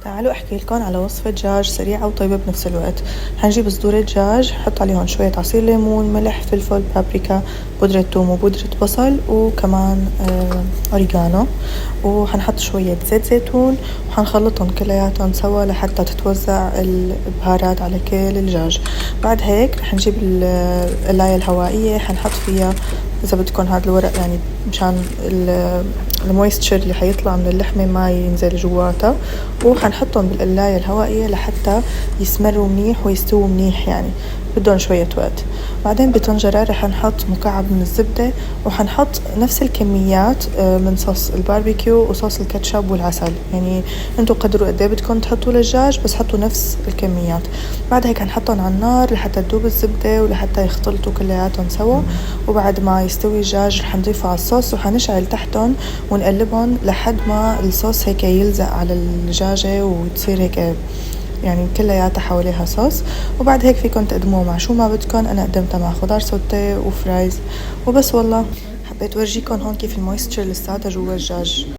تعالوا احكي لكم على وصفة دجاج سريعة وطيبة بنفس الوقت. حنجيب صدور دجاج، نحط عليهم شوية عصير ليمون، ملح، فلفل، بابريكا، بودرة ثوم وبودرة بصل، وكمان أوريغانو، وحنحط شوية زيت زيتون، وحنخلطهم كلياتهم سوا لحتى تتوزع البهارات على كل الدجاج. بعد هيك حنجيب القلاية الهوائية، حنحط فيها إذا بدكم هذا الورق يعني مشان المويستشر اللي حيطلع من اللحمة ما ينزل جواتها، وحنحطهم بالقلاية الهوائية لحتى يسمروا منيح ويستووا منيح، يعني بدهم شوية وقت. بعدين بطنجرة رح نحط مكعب من الزبدة، وحنحط نفس الكميات من صوص الباربيكيو وصوص الكاتشب والعسل، يعني انتو قدروا قد ايه بدكم تحطوا للدجاج، بس حطوا نفس الكميات. بعد هيك هنحطهم على النار لحتى تذوب الزبدة ولحتى يختلطوا كلياتهم سوا. وبعد ما يستوي الدجاج رح نضيفه على الصوص، وحنشعل تحتهم ونقلبهم لحد ما الصوص هيك يلزق على الدجاجة وتصير هيك يعني كلياتها حواليها صوص. وبعد هيك فيكم تقدموه مع شو ما بدكم. انا قدمتها مع خضار سوتيه وفرايز وبس. والله حبيت ورجيكم هون كيف المويستشر لساتها جوا الدجاج.